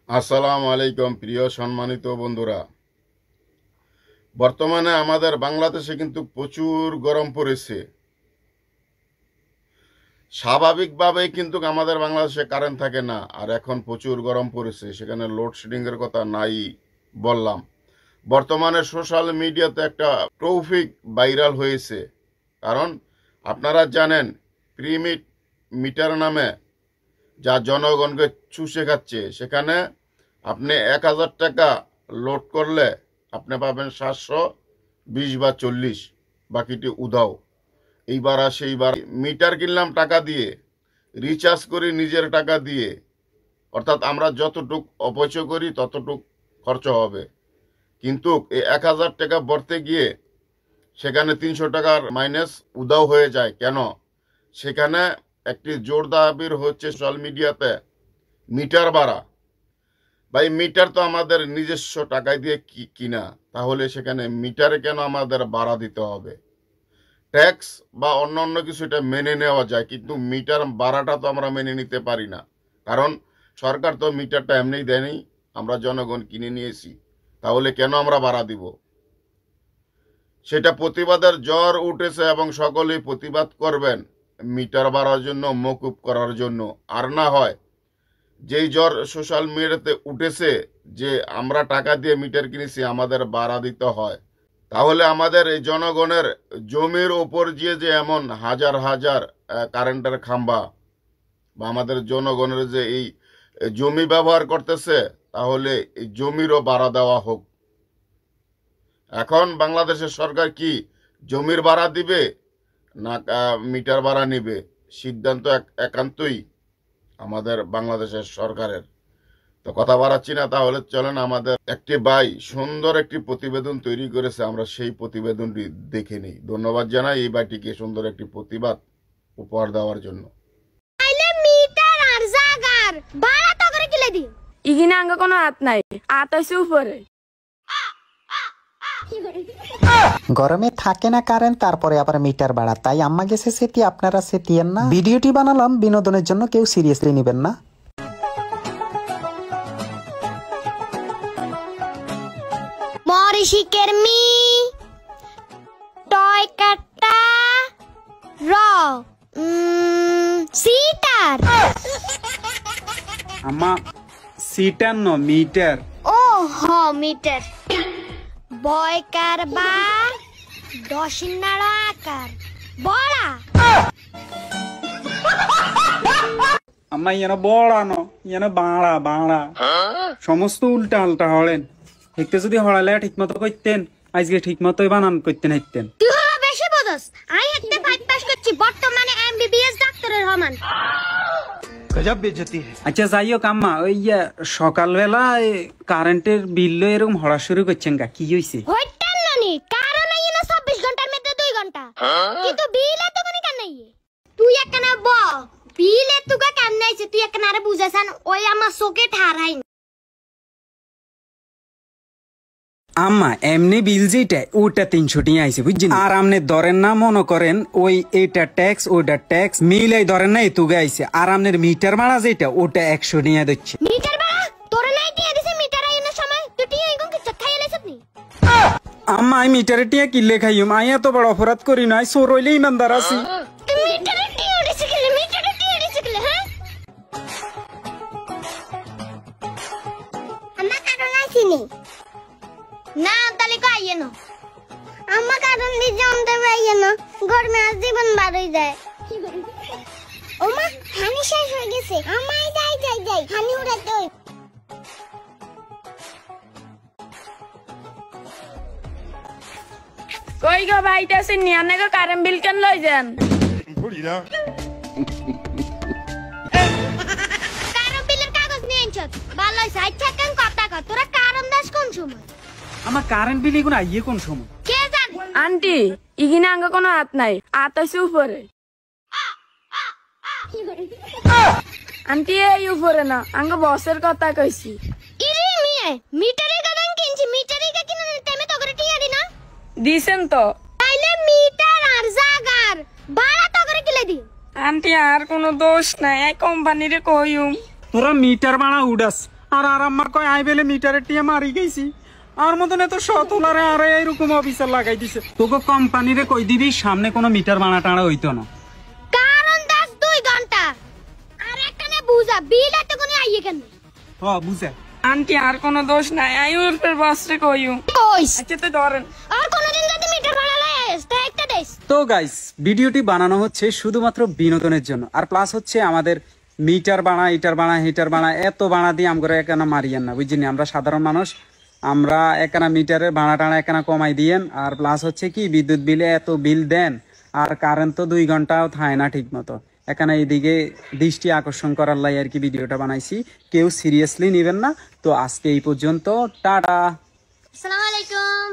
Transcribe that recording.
আসসালামু আলাইকুম প্রিয় সম্মানিত বন্ধুরা। বর্তমানে আমাদের বাংলাদেশে কিন্তু প্রচুর গরম পড়েছে। স্বাভাবিকভাবেই কিন্তু আমাদের বাংলাদেশে কারেন্ট থাকে না, আর এখন প্রচুর গরম পড়েছে, সেখানে লোডশেডিং এর কথা নাই বললাম। বর্তমানে সোশ্যাল মিডিয়াতে একটা টপিক ভাইরাল হয়েছে, কারণ আপনারা জানেন প্রিমিট মিটার নামে যা জনগণকে চুষে খাচ্ছে, সেখানে আপনি 1000 টাকা লোড করলে আপনি পাবেন 720 বা 40, বাকিটি উধাও। এইবার আর সেইবার মিটার কিনলাম টাকা দিয়ে, রিচার্জ করি নিজের টাকা দিয়ে, অর্থাৎ আমরা যতটুক অপচয় করি ততটুক খরচ হবে। কিন্তু এই 1000 টাকা ভরতে গিয়ে সেখানে 300 টাকার মাইনাস উধাও হয়ে যায়। কেন? সেখানে একটি জোর দাবির হচ্ছে সোশ্যাল মিডিয়াতে মিটার ভাড়া। ভাই, মিটার তো আমাদের নিজস্ব টাকায় দিয়ে কিনা, তাহলে সেখানে মিটারে কেন আমাদের ভাড়া দিতে হবে? ট্যাক্স বা অন্য কিছু এটা মেনে নেওয়া যায়, কিন্তু মিটার ভাড়াটা তো আমরা মেনে নিতে পারি না, কারণ সরকার তো মিটারটা এমনিই দেয়নি, আমরা জনগণ কিনে নিয়েছি, তাহলে কেন আমরা ভাড়া দিব? সেটা প্রতিবাদের জ্বর উঠেছে এবং সকলেই প্রতিবাদ করবেন মিটার ভাড়ার জন্য, মকুব করার জন্য। আর না হয় যেই জ্বর সোশ্যাল মিডিয়াতে উঠেছে যে আমরা টাকা দিয়ে মিটার কিনেছি, আমাদের ভাড়া দিতে হয়, তাহলে আমাদের এই জনগণের জমির ওপর যে এমন হাজার হাজার কারেন্টের খাম্বা, বা আমাদের জনগণের যে এই জমি ব্যবহার করতেছে, তাহলে এই জমিরও ভাড়া দেওয়া হোক। এখন বাংলাদেশের সরকার কি জমির ভাড়া দিবে না মিটার ভাড়া নিবে? সিদ্ধান্ত একান্তই আমাদের বাংলাদেশের সরকারের। তো কথা বাড়াচ্ছি না, তাহলে চলেন, আমাদের একটি ভাই সুন্দর একটি প্রতিবেদন তৈরি করেছে, আমরা সেই প্রতিবেদনটি দেখে নিই। ধন্যবাদ জানাই এই ভাইটিকে সুন্দর একটি প্রতিবাদ উপহার দেওয়ার জন্য। মিটার আর জাগার ভাড়া তো করে কিলে দি ইগিনা আঙ্গ কোনো হাত নাই, হাত হইছে উপরে। গরমে থাকে না কারেন্ট, তারপরে আবার মিটার ভাড়া, তাই আম্মা গেছে সেটি আপনারা সেটিয়েন না। ভিডিওটি বানালাম বিনোদনের জন্য, কেউ সিরিয়াসলি নেবেন না। মরিশিকের মি টয় কাটা র সিটার আম্মা সিটার ন মিটার। ও হ মিটার বয়কার বা দশিনার আকার বড়া আম্মা ইয়ান বড়ানো ইয়ান বাড়া বাড়া সমস্ত উল্টা আল্টা হলেন। ঠিকতে যদি হড়ালে ঠিক মতো করতেন, আজকে ঠিক মতোই বানান করতেন হাইতেন। তুই হলো বেশি বদস। আই একটা 5 পাস করছি, বর্তমানে এমবিবিএস ডাক্তারের হমান। গজব বেজতি। আচ্ছা যাই হোক আম্মা, ওই সকালবেলা কারেন্টের বিল এরকম হড়া শুরু করছেন গা, কি হয়েছে? হইতেন নানি, কারণ আই না 24 ঘন্টার মধ্যে 2 ঘন্টা, কিন্তু বিল এত কোনি কেন নাই? তুই একখানা ব বিল এত কেন নাইছে, তুই একখানা আরে বুঝাছান, ওই আমার চোখে ঠারাই। আম্মা এমনি বিল যেটা ওটা 300 টাকা আইছে বুঝছেন, আর আপনি ধরেন না মনে করেন ওই এটা ট্যাক্স ওটা ট্যাক্স মিলাই ধরেন না এত গাইছে, আর আপনার মিটার ভাড়া যেটা ওটা 100 টাকা দিচ্ছে। মিটার ভাড়া তোরে নাই টিয়া দিছে, মিটার আইনের সময় তুই টিয়া এরকম কি খাইয়া লাইছ আপনি? আম্মা আমি মিটারে টিয়া কিনলে খাইম, আমি এত বড় অপরাধ করি না, চোর হইলে ইমানদার আছি। তুই মিটারে টিয়া দিছে কিলে, মিটারে টিয়া দিছে কিলে? হ্যাঁ আমার কারণ আইছিনি না, তাহলে কো আইয়ে না আমার কারণ দি জমতে পাইয়ে না, গরমে আজ জীবন বাড়ই যায়। ওমা হানি শেষ হয়ে গেছে, আমায় যাই হানি উড়াতে হই। কই গো ভাইটা সিনি আনাকে কারেন্ট বিল কেন লই যান? কারণ বিলের কাগজ নিয়ে আনছত, ভালো হইছে। আচ্ছা কেন কথা কর, তোরা কারণ দাস কোন সময়? আমার কারেন্ট বিল এগুলো আইয়ে কোন সময়? কে জানে? আন্টি ইগিনা আঙ্গ কোনো হাত নাই, হাত হইছে উপরে। আন্টি এই উপরে না, আঙ্গ বসের কথা কইছি। ইরে মিয়ে মিটারে গাদান কিনছি, মিটারে কা কিনা টাইমে তো করে টিয়া দি না দিছেন তো? তাইলে মিটার আর জাগার ভাড়া তো করে কিলে দি। আন্টি আর কোনো দোষ নাই, এই কোম্পানিরে কইউম। তোরা মিটার ভাড়া উড়াস, আর আম্মা কয় আই বেলে মিটারের টিয়া মারি গেছি। আর মতন এত শতলারে আর এইরকম অফিসার লাগাই দিছে। তোকে কোম্পানিরে কই দিবি সামনে কোনো মিটার বানা টানা হইতো না। কারণ দাস 2 ঘন্টা আর একখানে বুঝা বিল এত কোনে আইয়ে কেন? বুঝে আন্টি আর কোনো দোষ নাই, আইউর বসরে কইউ। কইস আচ্ছা তো ধরেন আর কোনদিন যদি মিটার বানালে তা একটা দেশ। তো গাইস, ভিডিওটি বানানো হচ্ছে শুধুমাত্র বিনোদনের জন্য। আর প্লাস হচ্ছে আমাদের মিটার বানা, ইটার বানা, হিটার বানা, এত বানা দিয়ে আমরা একানা মারিয়েন না, বুঝছেন? আমরা সাধারণ মানুষ, আমরা একানা মিটারের ভাড়া টানা একানা কমাই দিয়েন। আর প্লাস হচ্ছে কি বিদ্যুৎ বিলে এত বিল দেন, আর কারেন্ট তো 2 ঘন্টাও থাকে না ঠিক মতো। এখানে এইদিকে দৃষ্টি আকর্ষণ করার লাই আর কি ভিডিওটা বানাইছি, কেউ সিরিয়াসলি নেবেন না। তো আজকে এই পর্যন্ত, টাটা। আসসালামু আলাইকুম।